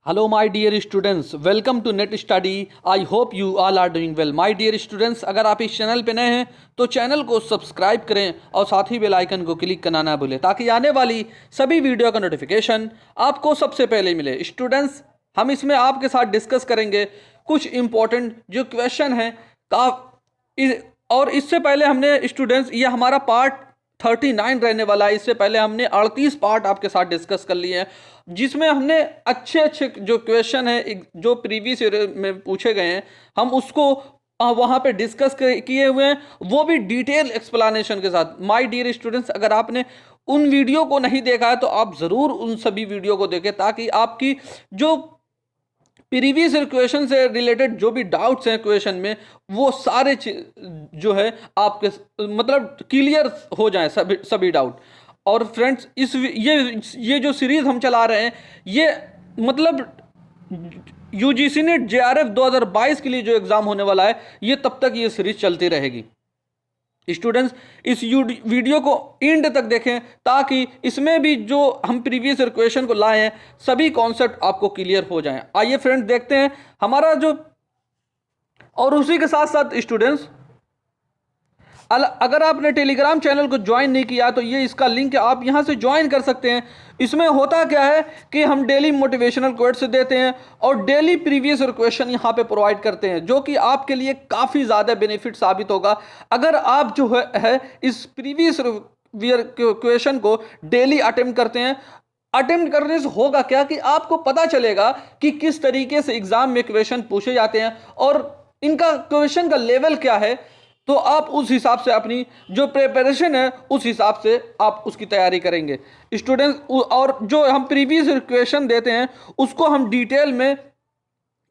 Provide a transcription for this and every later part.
Hello, my dear students. Welcome to Net Study. I hope you all are doing well. My dear students, अगर आप इस channel पे नए हैं तो चैनल को सब्सक्राइब करें और साथ ही बेल आइकन को क्लिक करना ना भूलें ताकि आने वाली सभी वीडियो का नोटिफिकेशन आपको सबसे पहले मिले। स्टूडेंट्स, हम इसमें आपके साथ डिस्कस करेंगे कुछ इम्पोर्टेंट जो क्वेश्चन हैं और इससे पहले हमने स्टूडेंट्स ये हमारा पार्ट 39 रहने वाला है। इससे पहले हमने 38 पार्ट आपके साथ डिस्कस कर लिए हैं जिसमें हमने अच्छे जो क्वेश्चन हैं जो प्रीवियस ईयर में पूछे गए हैं हम उसको वहाँ पे डिस्कस किए हुए हैं, वो भी डिटेल एक्सप्लेनेशन के साथ। माय डियर स्टूडेंट्स, अगर आपने उन वीडियो को नहीं देखा है तो आप ज़रूर उन सभी वीडियो को देखें ताकि आपकी जो प्रीवियस क्वेश्चन से रिलेटेड जो भी डाउट्स हैं क्वेश्चन में वो सारे जो है आपके मतलब क्लियर हो जाएं सभी डाउट। और फ्रेंड्स, ये जो सीरीज हम चला रहे हैं ये मतलब यूजीसी नेट जेआरएफ 2022 के लिए जो एग्जाम होने वाला है ये तब तक ये सीरीज चलती रहेगी। स्टूडेंट्स, इस वीडियो को एंड तक देखें ताकि इसमें भी जो हम प्रीवियस क्वेश्चन को लाए हैं सभी कॉन्सेप्ट आपको क्लियर हो जाएं। आइए फ्रेंड्स देखते हैं हमारा जो, और उसी के साथ साथ स्टूडेंट्स अगर आपने टेलीग्राम चैनल को ज्वाइन नहीं किया तो ये इसका लिंक है, आप यहाँ से ज्वाइन कर सकते हैं। इसमें होता क्या है कि हम डेली मोटिवेशनल कोट्स देते हैं और डेली प्रीवियस क्वेश्चन यहाँ पे प्रोवाइड करते हैं जो कि आपके लिए काफ़ी ज़्यादा बेनिफिट साबित होगा अगर आप जो है इस प्रीवियस क्वेश्चन को डेली अटेम्प्ट करते हैं। अटेम्प्ट करने से होगा क्या कि आपको पता चलेगा कि किस तरीके से एग्जाम में क्वेश्चन पूछे जाते हैं और इनका क्वेश्चन का लेवल क्या है, तो आप उस हिसाब से अपनी जो प्रिपरेशन है उस हिसाब से आप उसकी तैयारी करेंगे स्टूडेंट्स। और जो हम प्रीवियस क्वेश्चन देते हैं उसको हम डिटेल में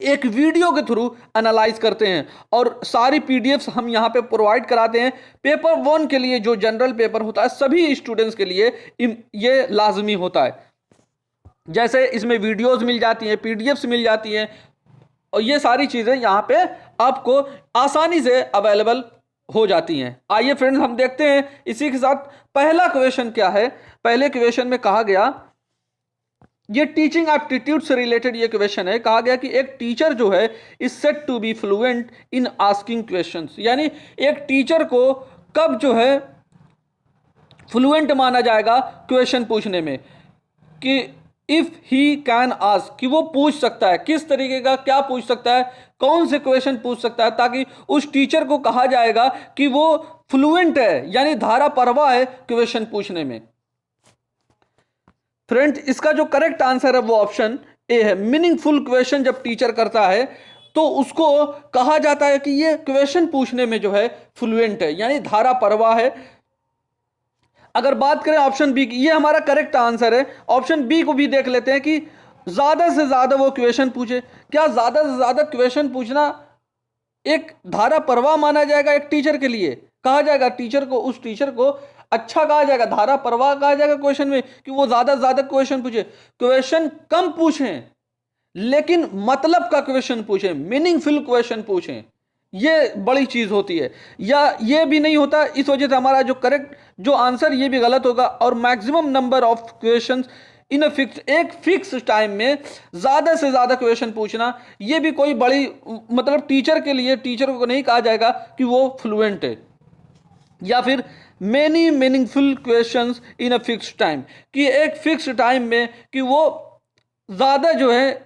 एक वीडियो के थ्रू एनालाइज करते हैं और सारी पीडीएफ्स हम यहाँ पे प्रोवाइड कराते हैं। पेपर 1 के लिए जो जनरल पेपर होता है सभी स्टूडेंट्स के लिए ये लाजमी होता है। जैसे इसमें वीडियोस मिल जाती हैं, पीडीएफ्स मिल जाती हैं और ये सारी चीज़ें यहाँ पे आपको आसानी से अवेलेबल हो जाती हैं। आइए फ्रेंड्स हम देखते हैं इसी के साथ पहला क्वेश्चन क्या है। पहले क्वेश्चन में कहा गया, ये टीचिंग एप्टीट्यूड से रिलेटेड ये क्वेश्चन है। कहा गया कि एक टीचर जो है is said to be fluent in asking questions, यानी एक टीचर को कब जो है फ्लुएंट माना जाएगा क्वेश्चन पूछने में, कि इफ ही कैन आस्क, कि वो पूछ सकता है, किस तरीके का क्या पूछ सकता है, कौन से क्वेश्चन पूछ सकता है ताकि उस टीचर को कहा जाएगा कि वो फ्लुएंट है यानी धारा परवा है क्वेश्चन पूछने में। फ्रेंड्स, इसका जो करेक्ट आंसर है वो ऑप्शन ए है। मीनिंगफुल क्वेश्चन जब टीचर करता है तो उसको कहा जाता है कि ये क्वेश्चन पूछने में जो है फ्लुएंट है यानी धारा परवा है। अगर बात करें ऑप्शन बी की, ये हमारा करेक्ट आंसर है। ऑप्शन बी को भी देख लेते हैं कि ज़्यादा से ज़्यादा वो क्वेश्चन पूछे। क्या ज़्यादा से ज़्यादा क्वेश्चन पूछना एक धारा परवाह माना जाएगा? एक टीचर के लिए कहा जाएगा, टीचर को, उस टीचर को अच्छा कहा जाएगा, धारा परवाह कहा जाएगा क्वेश्चन में कि वो ज़्यादा से ज़्यादा क्वेश्चन पूछे। क्वेश्चन कम पूछें लेकिन मतलब का क्वेश्चन पूछें, मीनिंगफुल क्वेश्चन पूछें, ये बड़ी चीज होती है। या ये भी नहीं होता, इस वजह से हमारा जो करेक्ट जो आंसर ये भी गलत होगा। और maximum number of questions in a fix, एक फिक्स टाइम में ज्यादा से ज्यादा क्वेश्चन पूछना, ये भी कोई बड़ी मतलब टीचर के लिए, टीचर को नहीं कहा जाएगा कि वो फ्लुएंट है। या फिर many meaningful questions in a fix time, कि एक फिक्स टाइम में कि वो ज्यादा जो है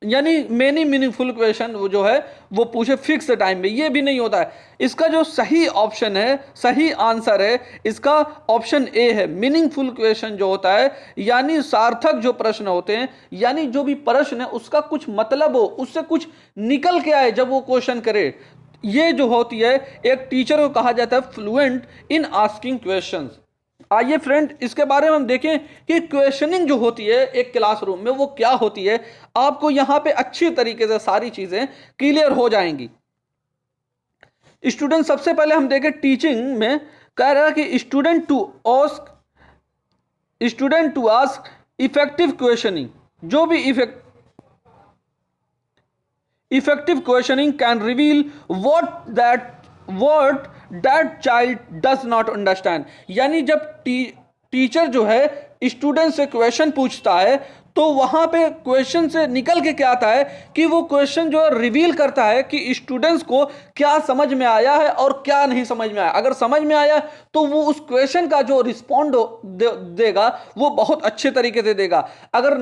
यानी मेनी मीनिंगफुल क्वेश्चन वो जो है वो पूछे फिक्स टाइम में, ये भी नहीं होता है। इसका जो सही ऑप्शन है, सही आंसर है इसका ऑप्शन ए है। मीनिंगफुल क्वेश्चन जो होता है यानी सार्थक जो प्रश्न होते हैं, यानी जो भी प्रश्न है उसका कुछ मतलब हो, उससे कुछ निकल के आए जब वो क्वेश्चन करे, ये जो होती है एक टीचर को कहा जाता है फ्लुएंट इन आस्किंग क्वेश्चंस। आइए फ्रेंड इसके बारे में हम देखें कि क्वेश्चनिंग जो होती है एक क्लासरूम में वो क्या होती है। आपको यहां पे अच्छी तरीके से सारी चीजें क्लियर हो जाएंगी। स्टूडेंट, सबसे पहले हम देखें टीचिंग में कह रहा है कि student to ask effective questioning, जो भी effective questioning can reveal what that child does not understand, यानी जब टीचर जो है स्टूडेंट से क्वेश्चन पूछता है तो वहाँ पे क्वेश्चन से निकल के क्या आता है कि वो क्वेश्चन जो है रिवील करता है कि स्टूडेंट्स को क्या समझ में आया है और क्या नहीं समझ में आया। अगर समझ में आया तो वो उस क्वेश्चन का जो रिस्पॉन्ड देगा वो बहुत अच्छे तरीके से देगा। अगर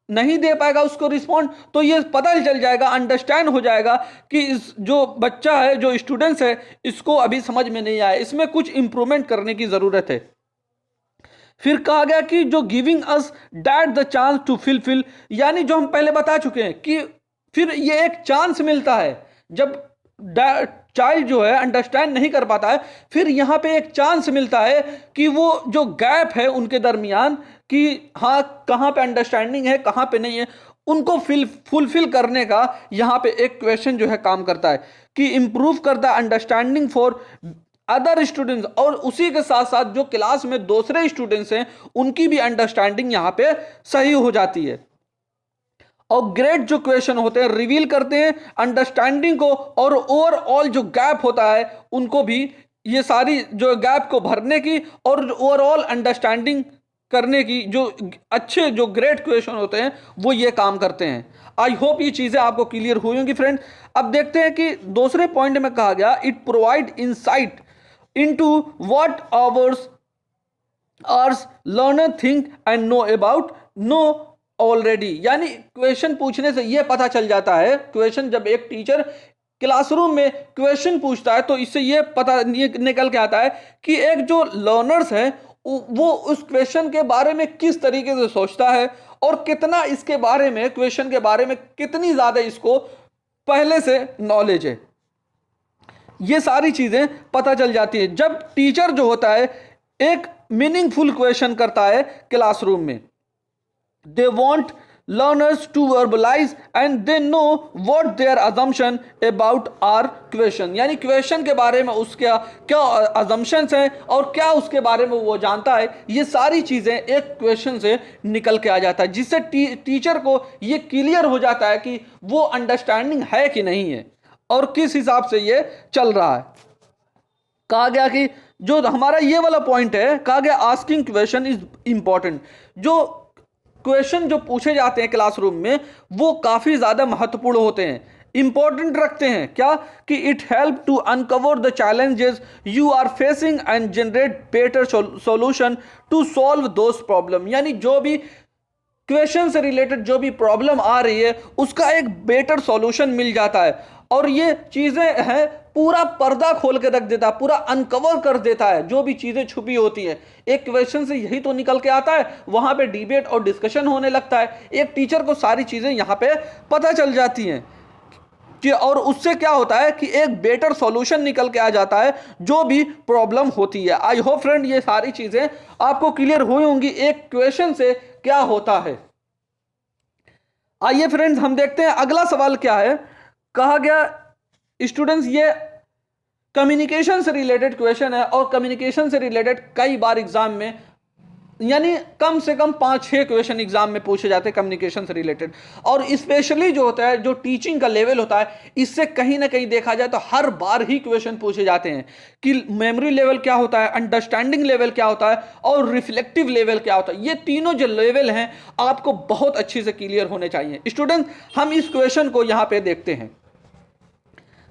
नहीं दे पाएगा उसको रिस्पॉन्ड, तो ये पता चल जाएगा, अंडरस्टैंड हो जाएगा कि इस जो बच्चा है, जो स्टूडेंट्स है, इसको अभी समझ में नहीं आया, इसमें कुछ इंप्रूवमेंट करने की जरूरत है। फिर कहा गया कि जो giving us that the chance to fill, यानी जो हम पहले बता चुके हैं कि फिर ये एक चांस मिलता है जब चाइल्ड जो है अंडरस्टैंड नहीं कर पाता है, फिर यहाँ पे एक चांस मिलता है कि वो जो गैप है उनके दरमियान कि हाँ कहाँ पे अंडरस्टैंडिंग है कहाँ पे नहीं है, उनको फुलफिल करने का यहाँ पे एक क्वेश्चन जो है काम करता है कि इंप्रूव कर the understanding for other students, और उसी के साथ साथ जो क्लास में दूसरे स्टूडेंट्स हैं उनकी भी अंडरस्टैंडिंग यहाँ पे सही हो जाती है। और ग्रेड जो क्वेश्चन होते हैं रिवील करते हैं अंडरस्टैंडिंग को, और ओवरऑल जो गैप होता है उनको भी, ये सारी जो गैप को भरने की और ओवरऑल अंडरस्टैंडिंग करने की, जो अच्छे जो ग्रेट क्वेश्चन होते हैं वो ये काम करते हैं। आई होप ये चीज़ें आपको क्लियर हुई होंगी फ्रेंड। अब देखते हैं कि दूसरे पॉइंट में कहा गया it provide insight into what hours learner think and know about know already, यानी क्वेश्चन पूछने से यह पता चल जाता है, क्वेश्चन जब एक टीचर क्लासरूम में क्वेश्चन पूछता है तो इससे यह पता निकल के आता है कि एक जो लर्नर्स है वो उस क्वेश्चन के बारे में किस तरीके से सोचता है और कितना इसके बारे में, क्वेश्चन के बारे में कितनी ज्यादा इसको पहले से नॉलेज है। ये सारी चीजें पता चल जाती है जब टीचर जो होता है एक मीनिंगफुल क्वेश्चन करता है क्लासरूम में। They want learners to verbalize and they know what their assumption about our question, यानी क्वेश्चन के बारे में उसके क्या assumptions हैं और क्या उसके बारे में वो जानता है, ये सारी चीज़ें एक क्वेश्चन से निकल के आ जाता है, जिससे टीचर को ये क्लियर हो जाता है कि वो अंडरस्टैंडिंग है कि नहीं है और किस हिसाब से ये चल रहा है। कहा गया कि जो हमारा ये वाला पॉइंट है, कहा गया आस्किंग क्वेश्चन इज इंपॉर्टेंट, जो क्वेश्चन जो पूछे जाते हैं क्लासरूम में वो काफ़ी ज़्यादा महत्वपूर्ण होते हैं, इंपॉर्टेंट रखते हैं। क्या कि it help to uncover the challenges you are facing and generate better solution to solve those problem, यानी जो भी क्वेश्चन से रिलेटेड जो भी प्रॉब्लम आ रही है उसका एक बेटर सॉल्यूशन मिल जाता है। और ये चीज़ें हैं पूरा पर्दा खोल के रख देता है, पूरा अनकवर कर देता है जो भी चीज़ें छुपी होती हैं। एक क्वेश्चन से यही तो निकल के आता है, वहाँ पे डिबेट और डिस्कशन होने लगता है, एक टीचर को सारी चीज़ें यहाँ पे पता चल जाती हैं कि, और उससे क्या होता है कि एक बेटर सॉल्यूशन निकल के आ जाता है जो भी प्रॉब्लम होती है। आई होप फ्रेंड ये सारी चीज़ें आपको क्लियर हुई होंगी एक क्वेश्चन से क्या होता है। आइए फ्रेंड्स हम देखते हैं अगला सवाल क्या है। कहा गया स्टूडेंट्स ये कम्युनिकेशन से रिलेटेड क्वेश्चन है और कम्युनिकेशन से रिलेटेड कई बार एग्जाम में, यानी कम से कम 5-6 क्वेश्चन एग्जाम में पूछे जाते हैं कम्युनिकेशन से रिलेटेड, और स्पेशली जो होता है जो टीचिंग का लेवल होता है इससे कहीं ना कहीं देखा जाए तो हर बार ही क्वेश्चन पूछे जाते हैं कि मेमोरी लेवल क्या होता है, अंडरस्टैंडिंग लेवल क्या होता है और रिफ्लेक्टिव लेवल क्या होता है। ये तीनों जो लेवल हैं आपको बहुत अच्छे से क्लियर होने चाहिए। स्टूडेंट हम इस क्वेश्चन को यहाँ पे देखते हैं।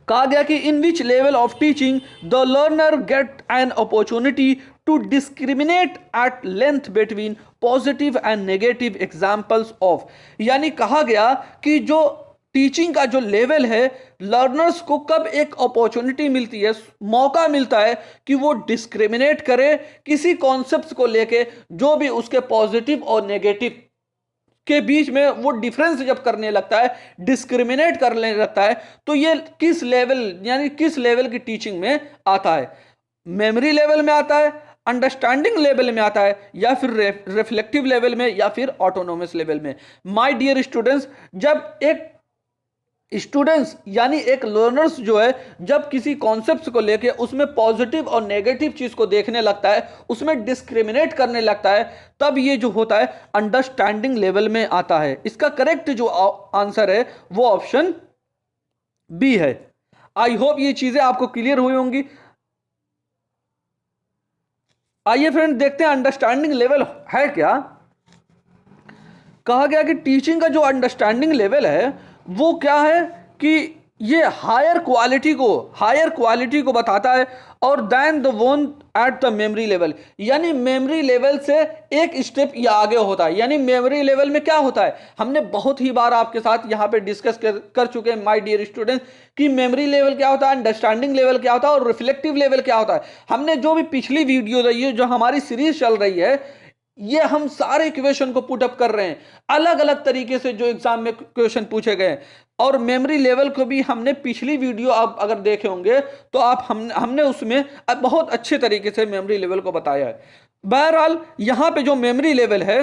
कहा गया कि in which level of teaching the learner get an opportunity to discriminate at length between positive and negative examples of, यानी कहा गया कि जो टीचिंग का जो लेवल है लर्नर्स को कब एक अपॉर्चुनिटी मिलती है, मौका मिलता है कि वो डिस्क्रिमिनेट करे किसी कॉन्सेप्ट को लेके जो भी उसके पॉजिटिव और नेगेटिव के बीच में वो डिफरेंस जब करने लगता है, डिस्क्रिमिनेट करने लगता है, तो ये किस लेवल यानी किस लेवल की टीचिंग में आता है, मेमोरी लेवल में आता है, अंडरस्टैंडिंग लेवल में आता है, या फिर रिफ्लेक्टिव लेवल में, या फिर ऑटोनोमस लेवल में। माय डियर स्टूडेंट्स, जब एक स्टूडेंट्स यानी एक लर्नर्स जो है जब किसी कॉन्सेप्ट को लेके उसमें पॉजिटिव और नेगेटिव चीज को देखने लगता है, उसमें डिस्क्रिमिनेट करने लगता है, तब ये जो होता है अंडरस्टैंडिंग लेवल में आता है। इसका करेक्ट जो आंसर है वो ऑप्शन बी है। आई होप ये चीजें आपको क्लियर हुई होंगी। आइए फ्रेंड देखते हैं अंडरस्टैंडिंग लेवल है क्या। कहा गया कि टीचिंग का जो अंडरस्टैंडिंग लेवल है वो क्या है कि ये हायर क्वालिटी को बताता है और then the one at the memory level, यानी मेमोरी लेवल से एक स्टेप ये आगे होता है। यानी मेमोरी लेवल में क्या होता है, हमने बहुत ही बार आपके साथ यहाँ पे डिस्कस कर चुके हैं माय डियर स्टूडेंट्स कि मेमोरी लेवल क्या होता है, अंडरस्टैंडिंग लेवल क्या होता है और रिफ्लेक्टिव लेवल क्या होता है। हमने जो भी पिछली वीडियो रही है, जो हमारी सीरीज चल रही है, ये हम सारे क्वेश्चन को पुट अप कर रहे हैं अलग अलग तरीके से जो एग्जाम में क्वेश्चन पूछे गए। और मेमोरी लेवल को भी हमने पिछली वीडियो आप अगर देखे होंगे तो आप हमने उसमें बहुत अच्छे तरीके से मेमोरी लेवल को बताया है। बहरहाल यहां पे जो मेमोरी लेवल है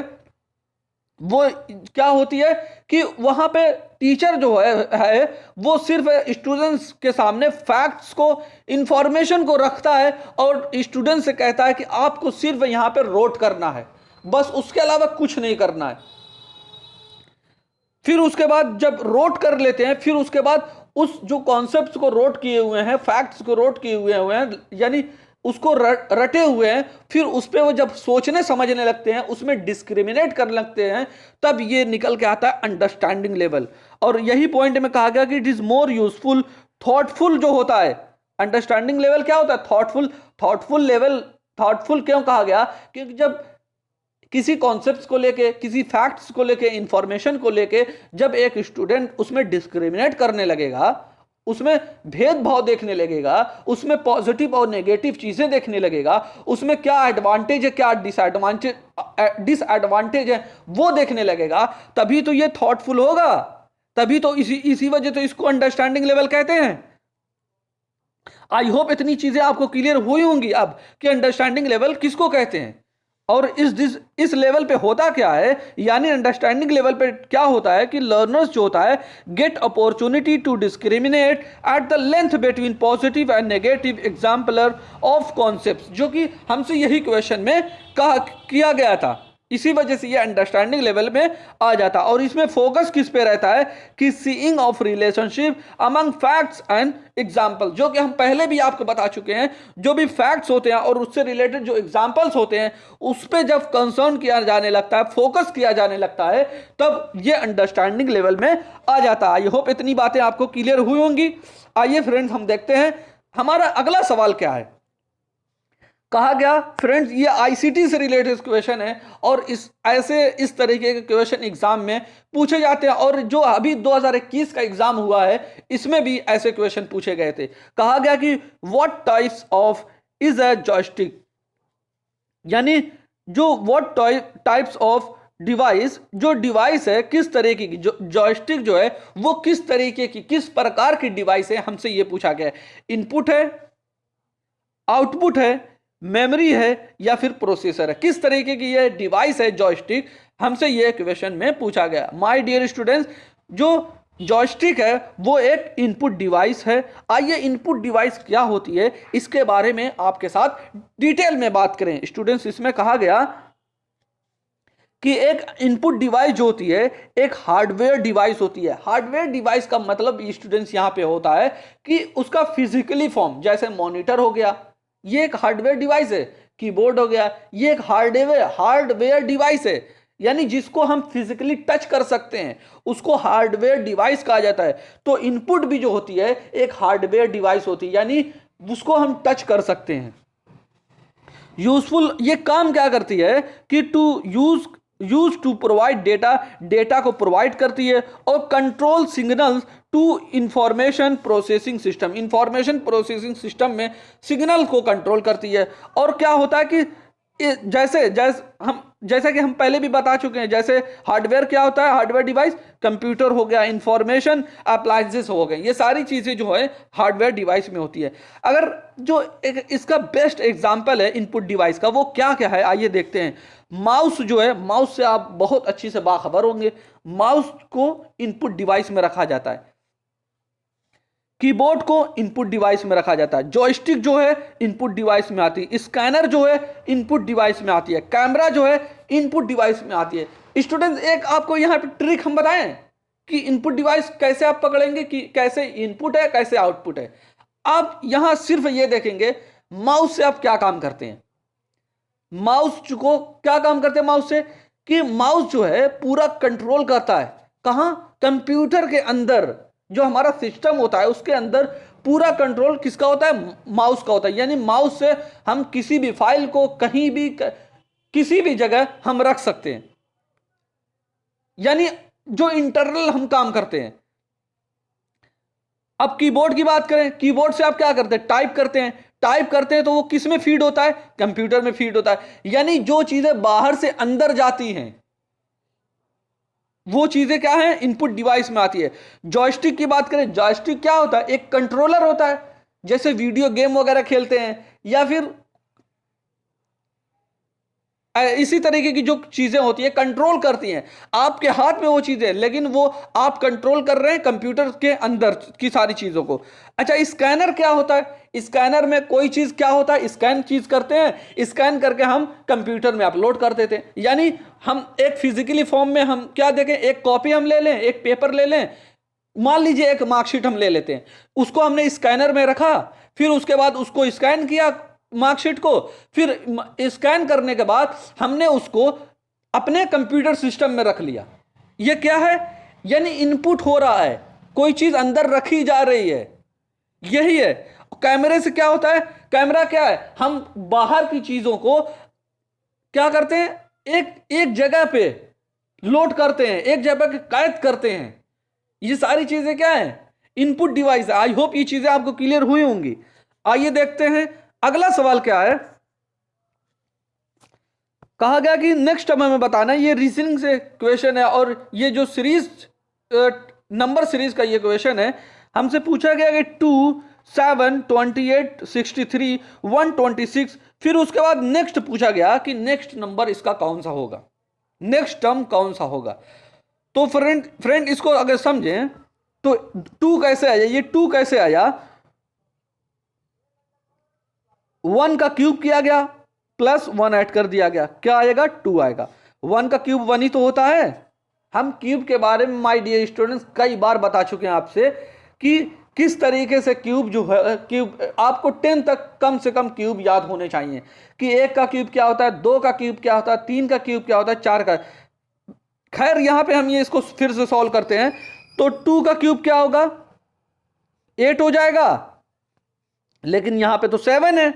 वो क्या होती है कि वहां पे टीचर जो है वो सिर्फ स्टूडेंट्स के सामने फैक्ट्स को, इंफॉर्मेशन को रखता है और स्टूडेंट से कहता है कि आपको सिर्फ यहां पे नोट करना है, बस उसके अलावा कुछ नहीं करना है। फिर उसके बाद जब नोट कर लेते हैं, फिर उसके बाद उस जो कॉन्सेप्ट्स को नोट किए हुए हैं, फैक्ट्स को नोट किए हुए हैं, यानी उसको रटे हुए हैं, फिर उस पर वो जब सोचने समझने लगते हैं, उसमें डिस्क्रिमिनेट करने लगते हैं, तब ये निकल के आता है अंडरस्टैंडिंग लेवल। और यही पॉइंट में कहा गया कि it is more useful, thoughtful जो होता है। अंडरस्टैंडिंग लेवल क्या होता है, थॉटफुल लेवल। थॉटफुल क्यों कहा गया, क्योंकि जब किसी कॉन्सेप्ट्स को लेके, किसी फैक्ट्स को लेके, इंफॉर्मेशन को लेके जब एक स्टूडेंट उसमें डिस्क्रिमिनेट करने लगेगा, उसमें भेदभाव देखने लगेगा, उसमें पॉजिटिव और नेगेटिव चीजें देखने लगेगा, उसमें क्या एडवांटेज है, क्या डिसएडवांटेज है, वो देखने लगेगा, तभी तो ये थॉटफुल होगा। तभी तो इसी वजह तो इसको अंडरस्टैंडिंग लेवल कहते हैं। आई होप इतनी चीजें आपको क्लियर हुई होंगी अब कि अंडरस्टैंडिंग लेवल किसको कहते हैं और इस लेवल पे होता क्या है। यानी अंडरस्टैंडिंग लेवल पे क्या होता है कि लर्नर्स जो होता है get opportunity to discriminate at the length between positive and negative exemplar of concepts, जो कि हमसे यही क्वेश्चन में किया गया था। इसी वजह से ये अंडरस्टैंडिंग लेवल में आ जाता है। और इसमें फोकस किस पे रहता है कि seeing of relationship among facts and example, जो कि हम पहले भी आपको बता चुके हैं। जो भी फैक्ट्स होते हैं और उससे रिलेटेड जो एग्जाम्पल्स होते हैं, उस पर जब कंसर्न किया जाने लगता है, फोकस किया जाने लगता है, तब ये अंडरस्टैंडिंग लेवल में आ जाता है। आई होप इतनी बातें आपको क्लियर हुई होंगी। आइए फ्रेंड्स हम देखते हैं हमारा अगला सवाल क्या है। कहा गया फ्रेंड्स ये आईसीटी से रिलेटेड क्वेश्चन है और इस तरीके के क्वेश्चन एग्जाम में पूछे जाते हैं। और जो अभी 2021 का एग्जाम हुआ है, इसमें भी ऐसे क्वेश्चन पूछे गए थे। कहा गया कि what types of is a joystick, यानी जो व्हाट टाइप्स ऑफ डिवाइस, जो डिवाइस है किस तरीके की, जो जॉयस्टिक जो है वो किस तरीके की, किस प्रकार की डिवाइस है, हमसे ये पूछा गया है। इनपुट है, आउटपुट है, मेमोरी है या फिर प्रोसेसर है, किस तरीके की ये डिवाइस है जॉयस्टिक, हमसे ये क्वेश्चन में पूछा गया। माय डियर स्टूडेंट्स, जो जॉयस्टिक है वो एक इनपुट डिवाइस है। आइए इनपुट डिवाइस क्या होती है इसके बारे में आपके साथ डिटेल में बात करें। स्टूडेंट्स, इसमें कहा गया कि एक इनपुट डिवाइस जो होती है एक हार्डवेयर डिवाइस होती है। हार्डवेयर डिवाइस का मतलब स्टूडेंट्स यहां पे होता है कि उसका फिजिकली फॉर्म, जैसे मॉनिटर हो गया, ये एक हार्डवेयर डिवाइस है। कीबोर्ड हो गया, ये एक हार्डवेयर डिवाइस है, यानी जिसको हम फिजिकली टच कर सकते हैं, उसको हार्डवेयर डिवाइस कहा जाता है। तो इनपुट भी जो होती है एक हार्डवेयर डिवाइस होती है, यानी उसको हम टच कर सकते हैं। यूजफुल, ये काम क्या करती है कि to use to provide data को प्रोवाइड करती है और control signals to information processing system में सिग्नल को कंट्रोल करती है। और क्या होता है कि जैसे कि हम पहले भी बता चुके हैं, जैसे हार्डवेयर क्या होता है, हार्डवेयर डिवाइस कंप्यूटर हो गया, इंफॉर्मेशन अप्लायंसेस हो गए, ये सारी चीजें जो है हार्डवेयर डिवाइस में होती है। अगर जो इसका बेस्ट एग्जांपल है इनपुट डिवाइस का, वो क्या क्या है आइए देखते हैं। माउस जो है, माउस से आप बहुत अच्छी से बाखबर होंगे, माउस को इनपुट डिवाइस में रखा जाता है, कीबोर्ड को इनपुट डिवाइस में रखा जाता है, जॉयस्टिक जो है इनपुट डिवाइस में आती है, स्कैनर जो है इनपुट डिवाइस में आती है, कैमरा जो है इनपुट डिवाइस में आती है। स्टूडेंट्स, एक आपको यहां पे ट्रिक हम बताएं कि इनपुट डिवाइस कैसे आप पकड़ेंगे कि कैसे इनपुट है कैसे आउटपुट है। आप यहां सिर्फ ये देखेंगे माउस से आप क्या काम करते हैं। माउस को क्या काम करते हैं, माउस से कि माउस जो है पूरा कंट्रोल करता है कहां, कंप्यूटर के अंदर, जो हमारा सिस्टम होता है उसके अंदर पूरा कंट्रोल किसका होता है, माउस का होता है। यानी माउस से हम किसी भी फाइल को कहीं भी किसी भी जगह हम रख सकते हैं, यानी जो इंटरनल हम काम करते हैं। अब कीबोर्ड की बात करें, कीबोर्ड से आप क्या करते हैं, टाइप करते हैं, टाइप करते हैं तो वो किस में फीड होता है, कंप्यूटर में फीड होता है। यानी जो चीजें बाहर से अंदर जाती हैं वो चीजें क्या है, इनपुट डिवाइस में आती है। जॉयस्टिक की बात करें, जॉयस्टिक क्या होता है, एक कंट्रोलर होता है, जैसे वीडियो गेम वगैरह खेलते हैं या फिर इसी तरीके की जो चीजें होती है कंट्रोल करती हैं, आपके हाथ में वो चीजें, लेकिन वो आप कंट्रोल कर रहे हैं कंप्यूटर के अंदर की सारी चीजों को। अच्छा, स्कैनर क्या होता है, स्कैनर में कोई चीज क्या होता है, स्कैन चीज करते हैं, स्कैन करके हम कंप्यूटर में अपलोड कर देते हैं। यानी हम एक फिजिकली फॉर्म में हम क्या देखें, एक कॉपी हम ले लें, एक पेपर ले लें, मान लीजिए एक मार्कशीट हम ले लेते हैं, उसको हमने स्कैनर में रखा, फिर उसके बाद उसको स्कैन किया मार्कशीट को, फिर स्कैन करने के बाद हमने उसको अपने कंप्यूटर सिस्टम में रख लिया। ये क्या है, यानी इनपुट हो रहा है, कोई चीज अंदर रखी जा रही है, यही है। कैमरे से क्या होता है, कैमरा क्या है, हम बाहर की चीजों को क्या करते हैं, एक जगह पे लोड करते हैं, एक जगह पे कैद करते हैं। ये सारी चीजें क्या है, इनपुट डिवाइस। आई होप ये चीजें आपको क्लियर हुई होंगी। आइए देखते हैं अगला सवाल क्या है। कहा गया कि नेक्स्ट टर्म हमें बताना है, ये रीजनिंग से क्वेश्चन है और ये जो सीरीज नंबर सीरीज का ये क्वेश्चन है। हमसे पूछा गया कि 2, 7, 28, 63, 126, फिर उसके बाद नेक्स्ट पूछा गया कि नेक्स्ट नंबर इसका कौन सा होगा, नेक्स्ट टर्म कौन सा होगा। तो फ्रेंड इसको अगर समझें तो 2 कैसे आया, ये 2 कैसे आया, 1 का क्यूब किया गया प्लस 1 ऐड कर दिया गया, क्या आएगा, 2 आएगा। 1 का क्यूब 1 ही तो होता है। हम क्यूब के बारे में माय डियर स्टूडेंट्स कई बार बता चुके हैं आपसे कि किस तरीके से क्यूब जो है, क्यूब आपको 10 तक कम से कम क्यूब याद होने चाहिए कि 1 का क्यूब क्या होता है, 2 का क्यूब क्या होता है, 3 का क्यूब क्या होता है, 4 का। खैर यहां पे हम ये इसको फिर से सॉल्व करते हैं तो 2 का क्यूब क्या होगा, 8 हो जाएगा, लेकिन यहां पे तो 7 है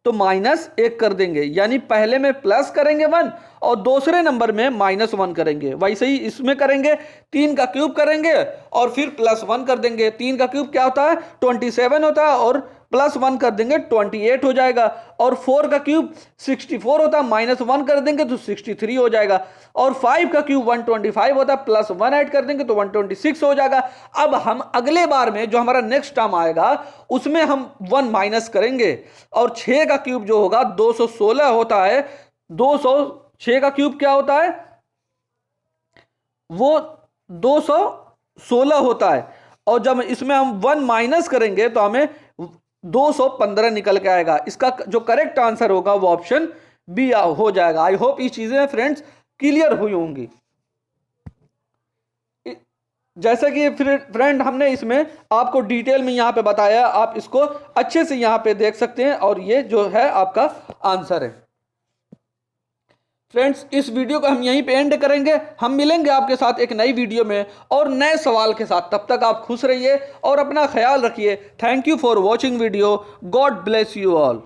तो -1 कर देंगे, यानी पहले में प्लस करेंगे 1 और दूसरे नंबर में -1 करेंगे। वैसे ही इसमें करेंगे, 3 का क्यूब करेंगे और फिर +1 कर देंगे। 3 का क्यूब क्या होता है, 27 होता है और +1 कर देंगे 28 हो जाएगा। और 4 का क्यूब 64 होता है, -1 कर देंगे तो 63 हो जाएगा। और 5 का क्यूब 125 होता है, +1 ऐड कर देंगे तो 126 हो जाएगा। अब हम अगले बार में जो हमारा नेक्स्ट टर्म आएगा उसमें हम 1 माइनस करेंगे और 6 का क्यूब जो होगा 216 होता है। 206 का क्यूब क्या होता है, वो 216 होता है और जब इसमें हम 1 माइनस करेंगे तो हमें 215 निकल के आएगा। इसका जो करेक्ट आंसर होगा वो ऑप्शन बी हो जाएगा। आई होप ये चीजें फ्रेंड्स क्लियर हुई होंगी। जैसे कि फ्रेंड हमने इसमें आपको डिटेल में यहां पे बताया, आप इसको अच्छे से यहां पे देख सकते हैं और ये जो है आपका आंसर है। फ्रेंड्स इस वीडियो को हम यहीं पे एंड करेंगे, हम मिलेंगे आपके साथ एक नई वीडियो में और नए सवाल के साथ। तब तक आप खुश रहिए और अपना ख्याल रखिए। Thank you for watching video. God bless you all.